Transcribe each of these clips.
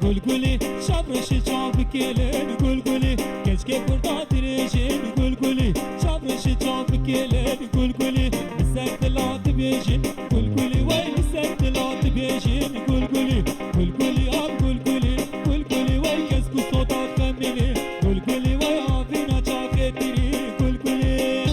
گلگلی شبرش چاپ کلن گلگلی کشک بردا درجن گلگلی شبرش چاپ کلن گلگلی سکلات بیجن گلگلی وای سکلات بیجن گلگلی گلگلی آب گلگلی گلگلی وای کس کو صوتا خمینه گلگلی وای آفینا چاپ تیری گلگلی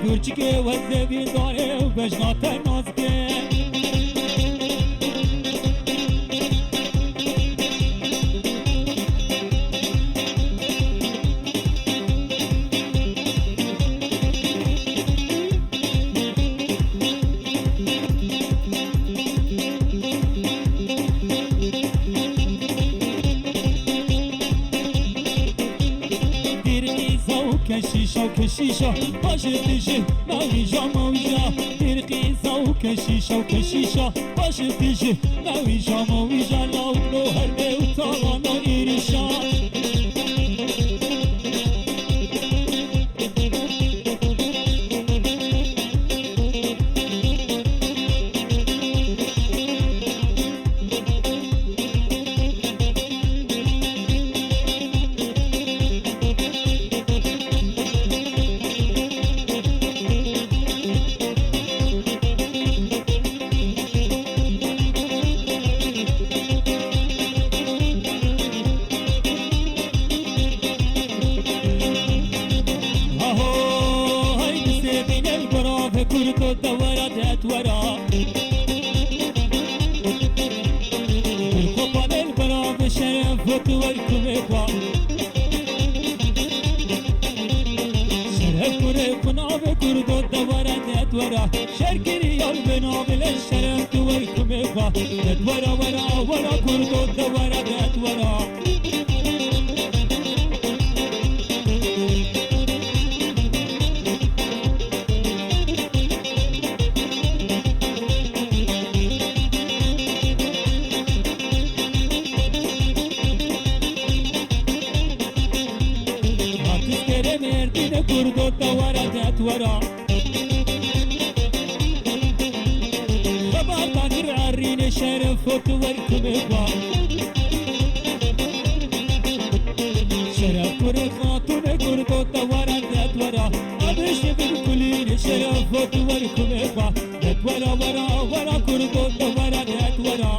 گرچه و زبی داره و بجنات نازگه کشیشا باشه تیشه نویجا مویجا ترقیزا و کشیشا باشه تیشه نویجا مویجا لاولو هر بیو تاوانا ایریشا کمیکا شرف کره کناب کردو دوارا دتورا شرکری یال بنابل شرف دوار کمیکا دتورا ورا ورا کردو دوارا دتورا كردو دوارا دتورا خبا تاكر عرين شرف وتور كمكوا شرف كر خاتون كردو دوارا دتورا أبش بالكلين شرف وتور كمكوا دتورا ورا ورا كردو دوارا دتورا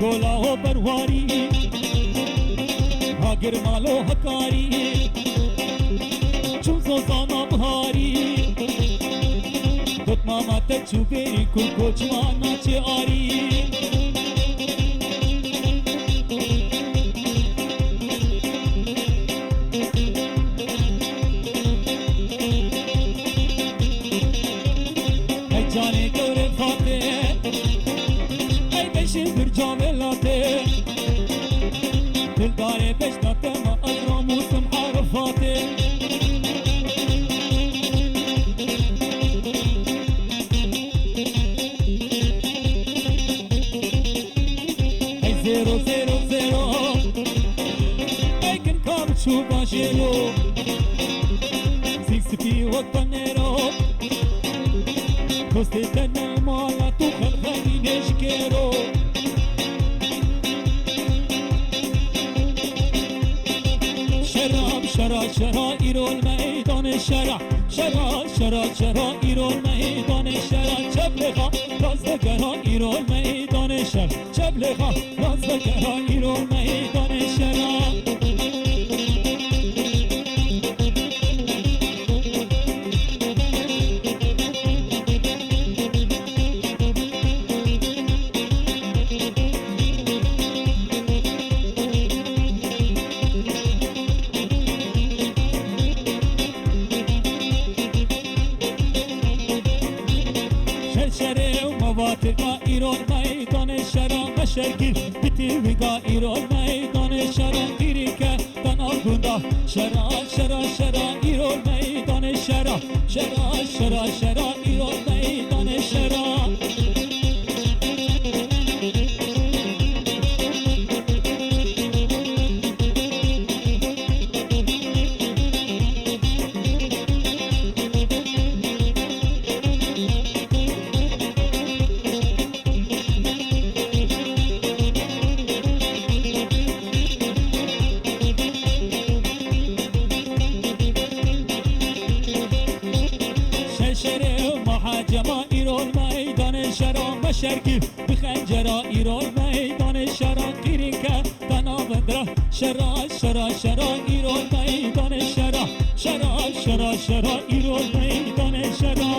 گولا و برواری هاگر مالو هکاری چون زوزانا بهاری دوت مامات چوبری کل کوچوانا چه آری ای جانه گور فاته ای بشین در جاملاته دلدار بشناته ما اغراموسم عرفاته ای زیرو زیرو زیرو ای کن کام چو باشیرو سیکس پی و تنیرو کسته تنه مالا تو خلقانی نشکرو شرا شرا ایرو المیدان شرا شرا شرا شرا ایرو المیدان شرا چبلغا رازدگرا ایرو المیدان شرا چبلغا رازدگرا ایرو المیدان شرا واتقا ایران میدان شرا مشرگیر بیتی وگا ایران میدان شرا گیری که تنها گنده شرا شرا شرا ایران میدان شرا شرا شرا شرا ایران میدان شرا محاجما ایران میدان شرا مشرگی بخنجرا ایران میدان شرا گیری که تنابدرا شرا شرا شرا ایران میدان شرا شرا شرا شرا ایران میدان شرا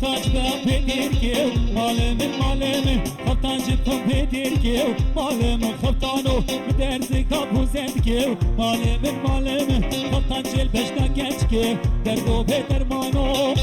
خطاج بيديركيو مال من خطاج بيديركيو مال خطانو بدرزك ابو زندكيو مال من خطاج البشنا كشكيو دردو بدرمانو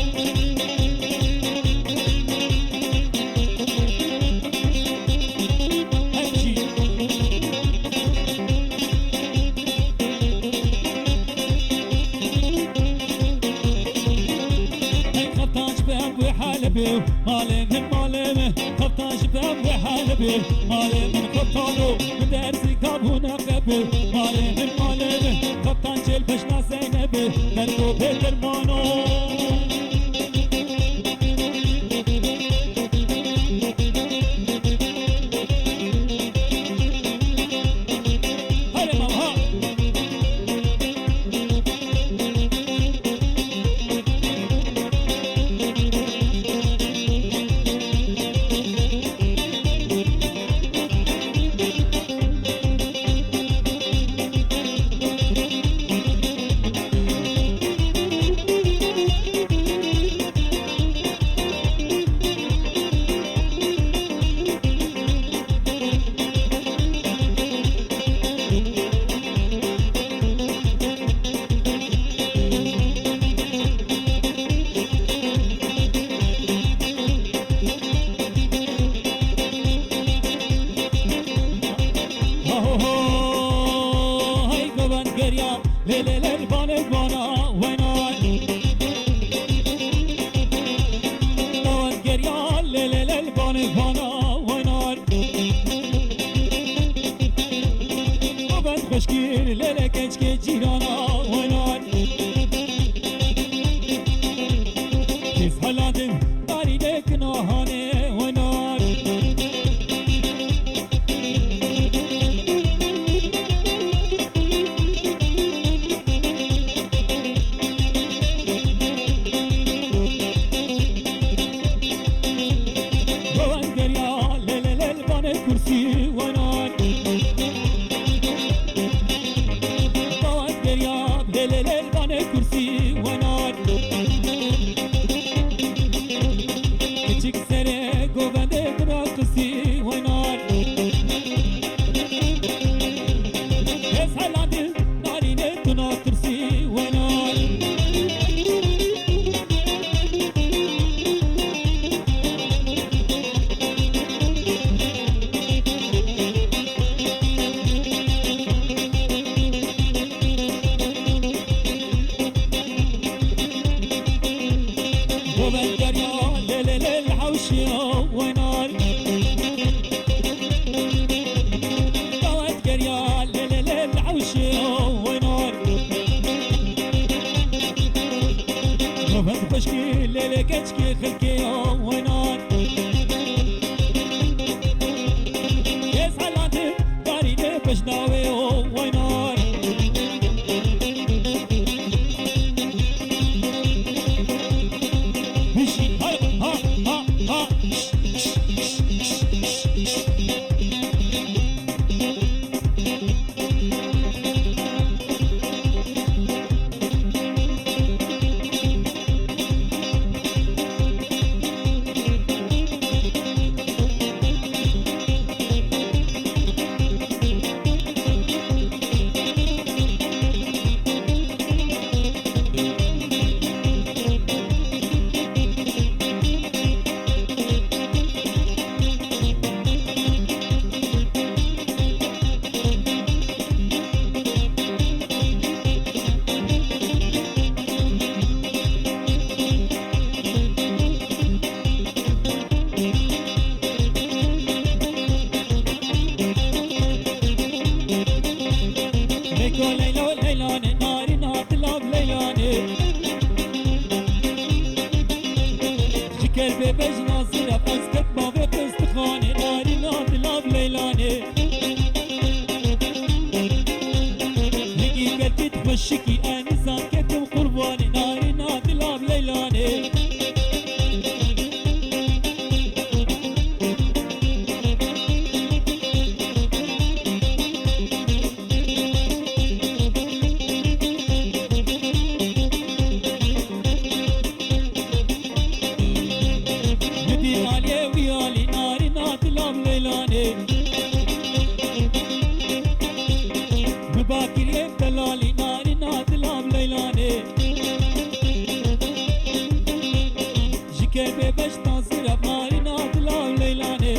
مالم خطاش باب حلبي مالم خطانو بدرسي كابونا قبل مالم خطاش البشنا زينبي دردو بدرمانو Keşkir lele keşke cirana oynar Kes haladın daride kınahane oynar Rovan gerya lele lel bana kursi oynar kursi vanar küçük sere govende bırakısı vanar esaladı narine tuna kursi vanar خشكي ليلة كشكي خلكي وينار يس حلاتي داريني بشناوي وينار مشي ها وشكي أنا ساكت وقرباني ناري نادي لاب ليلاني كيف باش تصير بناري ناطلة وليلاني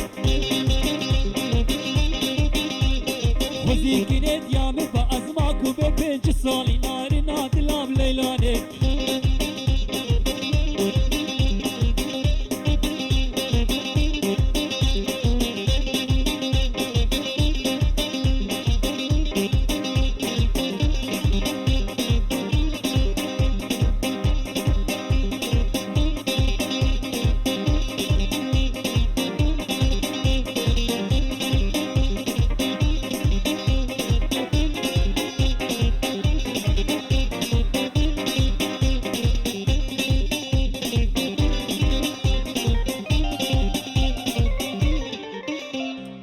خذي كنت يا مبا أزماك وببنج صالي ناري ناطلة وليلاني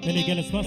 اللي جالس بس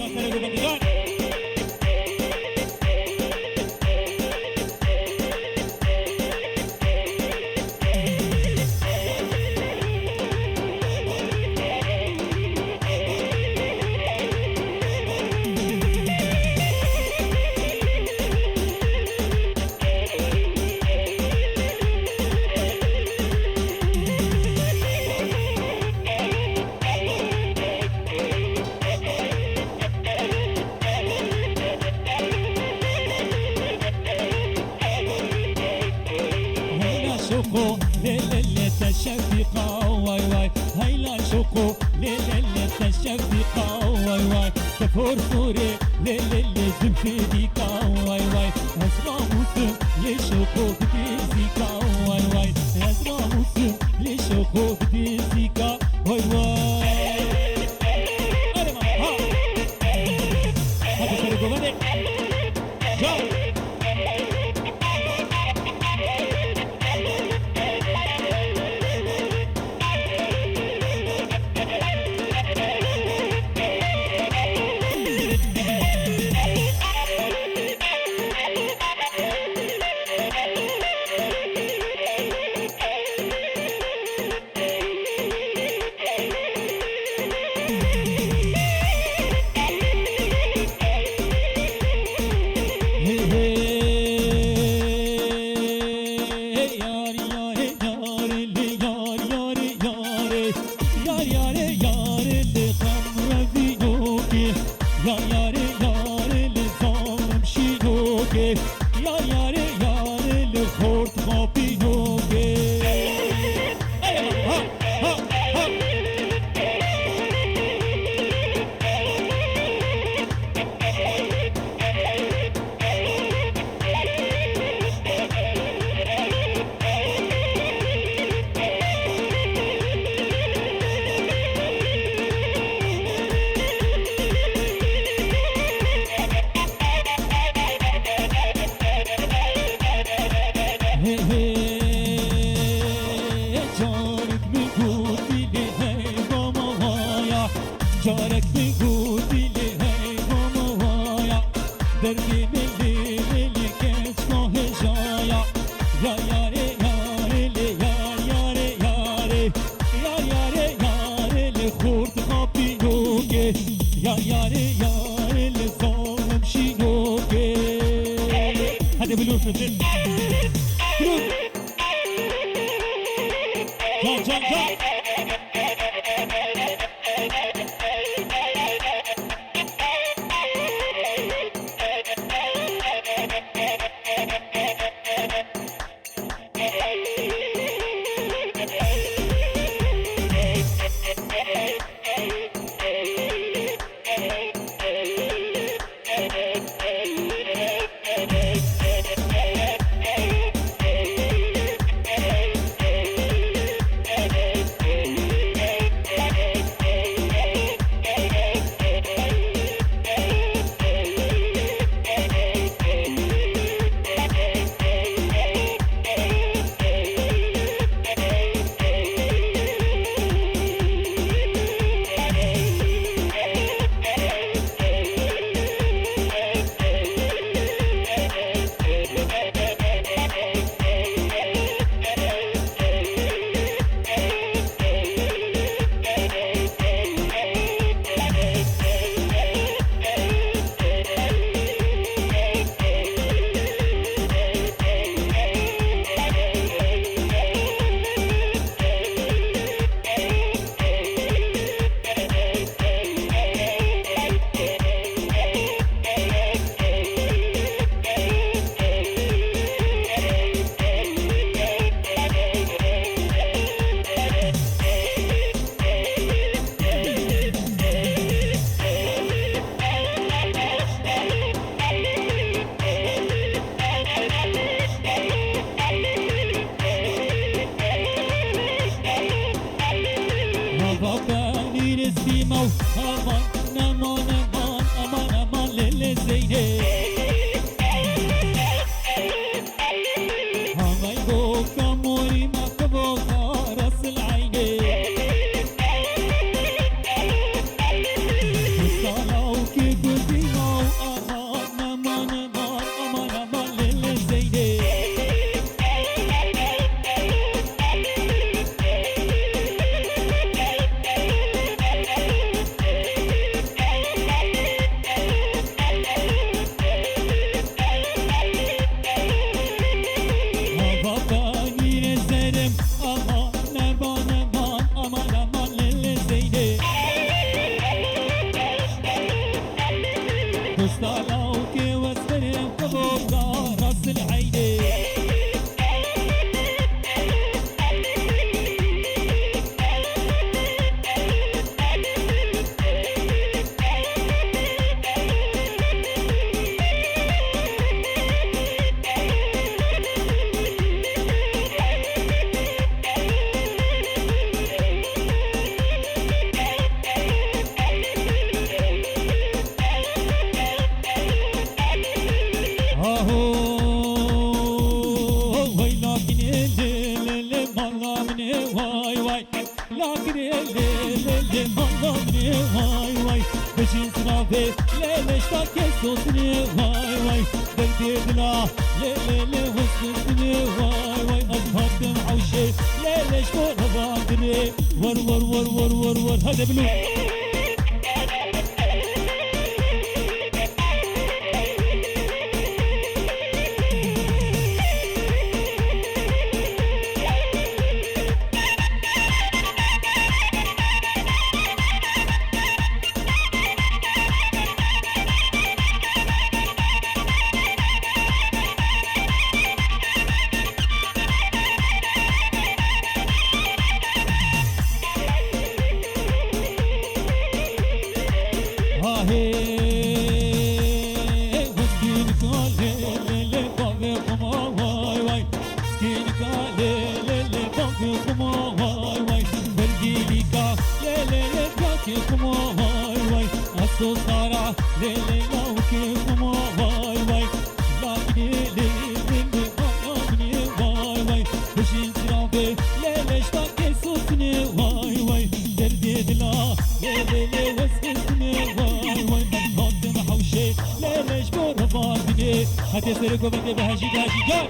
شوقو ليلة تشفيقة واي واي هيلا شوقو ليلة تشفيقة واي واي تفرفوري ليلة زلفي ديكا واي واي أسرع موسم لشوقو بتزيكا واي واي أسرع موسم لشوقو بتزيكا واي واي أرما ها هذا سرقو بدي جاو جارك بيقولي لي هاي ماما وايا دربي ملي ملي كشفه جايا يا ياري ياري لي يا ياري ياري يا ياري ياري لي خورت خابي نوكي يا ياري ياري لي ظالم شينوكي هذا بلوش مثل جا جا جا غفاني نسيمو أمان أمان أمان أمان أمان للزينة همي بوكا موري مكبوكا راس العينة وصالو كي قديمو أمان أمان أمان أمان أمان للزينة ليلش تاكي صوتني واي واي دردي دلا ليلي وسطني واي واي أزهر دمع وشي ليلش فوق بادني ور ور ور ور ور ور هذا بلو هتسرقوا بدي بهجي بهجي جاي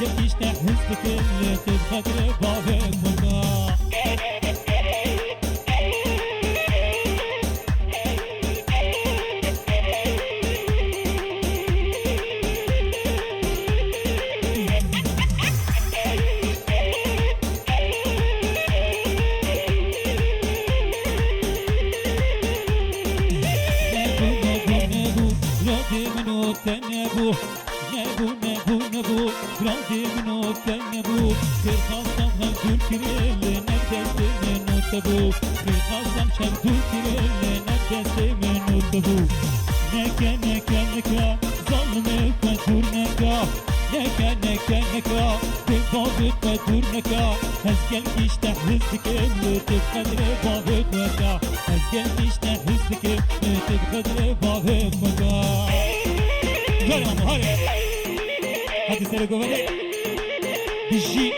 هزقل كيشتا حزبك اللي تبخدر بابك مكا نبو نبو نبو نبو برادي منو كنبو في خاصم هم دول كريل نبدست منو تبو في خاصم شم دول كريل نبدست منو تبو نكا نكا نكا ظلمك ودور نكا نكا نكا نكا ببابك ودور نكا هزقل كيشتا حزك اللي تبخدر بابك وكا هزقل كيشتا حزك اللي تبخدر بابك وكا هاي هاي هاتي سيركو بدي بيجي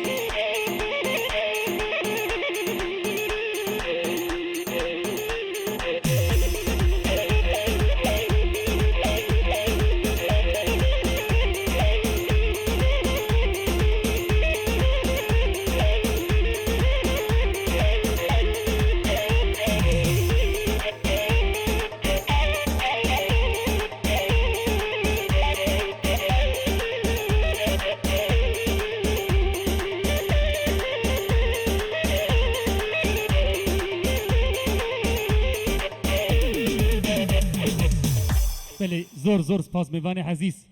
بله زور زور سپاس میوانی عزیز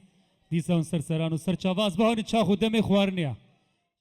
دیسان سرسران و سرچاواز بهانی چاخو دم خوارنیا